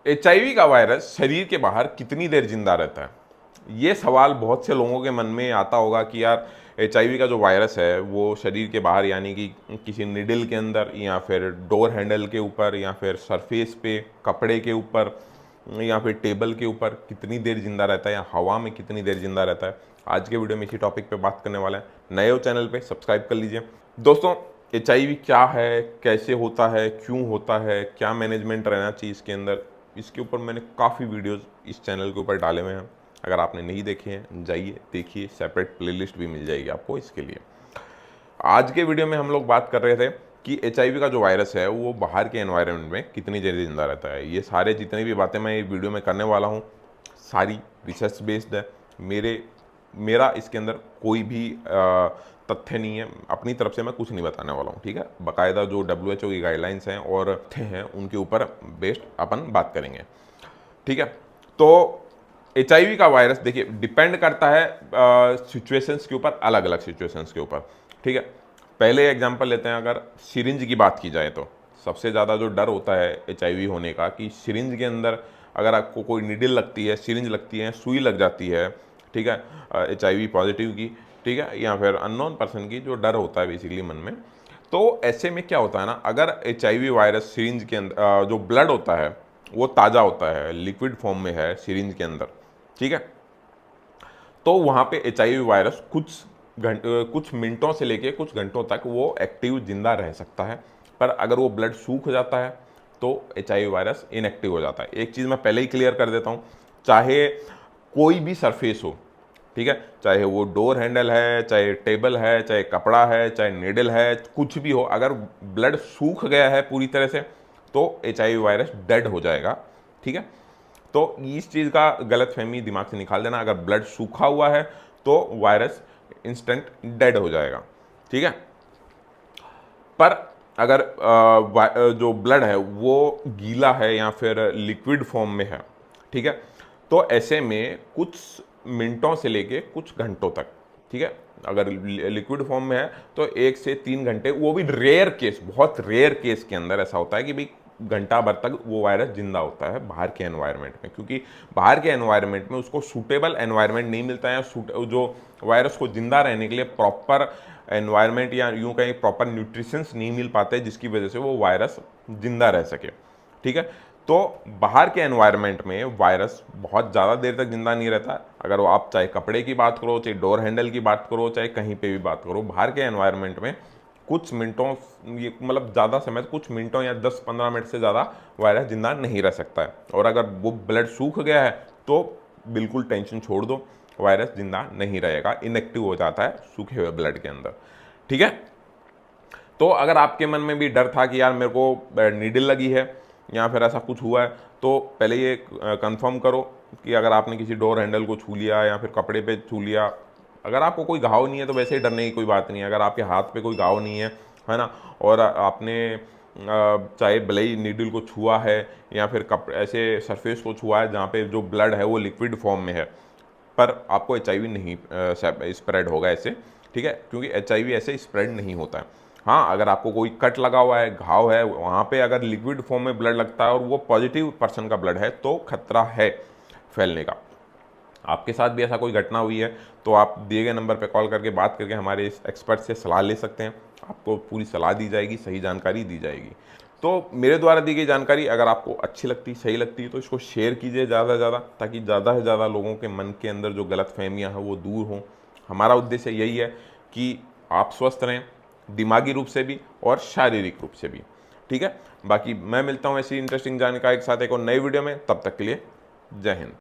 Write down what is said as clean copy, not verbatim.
HIV का virus शरीर के बाहर कितनी देर जिंदा रहता है? ये सवाल बहुत से लोगों के मन में आता होगा कि यार एचआईवी का जो वायरस है वो शरीर के बाहर यानी कि किसी निडल के अंदर या फिर डोर हैंडल के ऊपर या फिर सरफेस पे कपड़े के ऊपर या फिर टेबल के ऊपर कितनी देर जिंदा रहता है या हवा में कितनी देर जिंदा रहता है। आज के वीडियो में इसी टॉपिक पे बात करने वाला है। नए हो चैनल पे सब्सक्राइब कर लीजिए। दोस्तों, एचआईवी क्या है, कैसे होता है, क्यों होता है, क्या मैनेजमेंट रहना चाहिए इसके अंदर, इसके ऊपर मैंने काफ़ी वीडियोस इस चैनल के ऊपर डाले हुए हैं। अगर आपने नहीं देखे हैं जाइए देखिए, सेपरेट प्लेलिस्ट भी मिल जाएगी आपको इसके लिए। आज के वीडियो में हम लोग बात कर रहे थे कि एचआईवी का जो वायरस है वो बाहर के एनवायरनमेंट में कितनी देर जिंदा रहता है। ये सारे जितनी भी बातें मैं इस वीडियो में करने वाला हूँ सारी रिसर्च बेस्ड है। मेरा इसके अंदर कोई भी तथ्य नहीं है, अपनी तरफ से मैं कुछ नहीं बताने वाला हूँ, ठीक है। बाकायदा जो WHO की गाइडलाइंस हैं और तथ्य हैं उनके ऊपर बेस्ड अपन बात करेंगे, ठीक है। तो एचआईवी का वायरस देखिए डिपेंड करता है सिचुएशंस के ऊपर, अलग अलग सिचुएशंस के ऊपर, ठीक है। पहले एग्जांपल लेते हैं, अगर सिरिंज की बात की जाए तो सबसे ज़्यादा जो डर होता है एचआईवी होने का कि सिरिंज के अंदर अगर आपको कोई निडल लगती है, सिरिंज लगती है, सुई लग जाती है, ठीक है, एचआईवी पॉजिटिव की, ठीक है, या फिर अननोन पर्सन की, जो डर होता है बेसिकली मन में। तो ऐसे में क्या होता है ना, अगर एचआईवी वायरस सिरिंज के अंदर जो ब्लड होता है वो ताज़ा होता है, लिक्विड फॉर्म में है सिरिंज के अंदर, ठीक है, तो वहाँ पे एचआईवी वायरस कुछ मिनटों से लेके कुछ घंटों तक वो एक्टिव जिंदा रह सकता है। पर अगर वो ब्लड सूख जाता है तो एचआईवी वायरस इनएक्टिव हो जाता है। एक चीज़ मैं पहले ही क्लियर कर देता हूँ, चाहे कोई भी सरफेस हो, ठीक है, चाहे वो डोर हैंडल है, चाहे टेबल है, चाहे कपड़ा है, चाहे नीडल है, कुछ भी हो, अगर ब्लड सूख गया है पूरी तरह से तो एचआईवी वायरस डेड हो जाएगा, ठीक है। तो इस चीज़ का गलत फहमी दिमाग से निकाल देना, अगर ब्लड सूखा हुआ है तो वायरस इंस्टेंट डेड हो जाएगा, ठीक है। पर अगर जो ब्लड है वो गीला है या फिर लिक्विड फॉर्म में है, ठीक है, तो ऐसे में कुछ मिनटों से लेके कुछ घंटों तक, ठीक है, अगर लिक्विड फॉर्म में है तो 1 से 3 घंटे, वो भी रेयर केस, बहुत रेयर केस के अंदर ऐसा होता है कि भाई घंटा भर तक वो वायरस जिंदा होता है बाहर के एनवायरनमेंट में, क्योंकि बाहर के एनवायरनमेंट में उसको सूटेबल एनवायरनमेंट नहीं मिलता है, जो वायरस को जिंदा रहने के लिए प्रॉपर एनवायरनमेंट या यूं कहीं प्रॉपर न्यूट्रिशंस नहीं मिल पाते जिसकी वजह से वो वायरस जिंदा रह सके, ठीक है। तो बाहर के एनवायरनमेंट में वायरस बहुत ज़्यादा देर तक जिंदा नहीं रहता। अगर वो आप चाहे कपड़े की बात करो, चाहे डोर हैंडल की बात करो, चाहे कहीं पे भी बात करो, बाहर के एनवायरनमेंट में कुछ मिनटों, ये मतलब ज़्यादा समय, कुछ मिनटों या 10-15 मिनट से ज़्यादा वायरस जिंदा नहीं रह सकता है। और अगर वो ब्लड सूख गया है तो बिल्कुल टेंशन छोड़ दो, वायरस जिंदा नहीं रहेगा, इनएक्टिव हो जाता है सूखे हुए ब्लड के अंदर, ठीक है। तो अगर आपके मन में भी डर था कि यार मेरे को नीडल लगी है या फिर ऐसा कुछ हुआ है, तो पहले ये कंफर्म करो कि अगर आपने किसी डोर हैंडल को छू लिया या फिर कपड़े पे छू लिया, अगर आपको कोई घाव नहीं है तो वैसे ही डरने की कोई बात नहीं है। अगर आपके हाथ पे कोई घाव नहीं है ना, और आपने चाहे भले ही नीडल को छुआ है या फिर कपड़े ऐसे सरफेस को छुआ है जहाँ पे जो ब्लड है वो लिक्विड फॉर्म में है, पर आपको एचआईवी नहीं स्प्रेड होगा ऐसे, ठीक है, क्योंकि एचआईवी ऐसे स्प्रेड नहीं होता है। हाँ, अगर आपको कोई कट लगा हुआ है, घाव है, वहाँ पे अगर लिक्विड फॉर्म में ब्लड लगता है और वो पॉजिटिव पर्सन का ब्लड है तो खतरा है फैलने का। आपके साथ भी ऐसा कोई घटना हुई है तो आप दिए गए नंबर पर कॉल करके बात करके हमारे इस एक्सपर्ट से सलाह ले सकते हैं। आपको पूरी सलाह दी जाएगी, सही जानकारी दी जाएगी। तो मेरे द्वारा दी गई जानकारी अगर आपको अच्छी लगती, सही लगती है तो इसको शेयर कीजिए ज़्यादा से ज़्यादा, ताकि ज़्यादा से ज़्यादा लोगों के मन के अंदर जो गलत फहमियाँ हैं वो दूर हों। हमारा उद्देश्य यही है कि आप स्वस्थ रहें, दिमागी रूप से भी और शारीरिक रूप से भी, ठीक है। बाकी मैं मिलता हूँ ऐसी इंटरेस्टिंग जानकारी के साथ एक और नई वीडियो में, तब तक के लिए जय हिंद।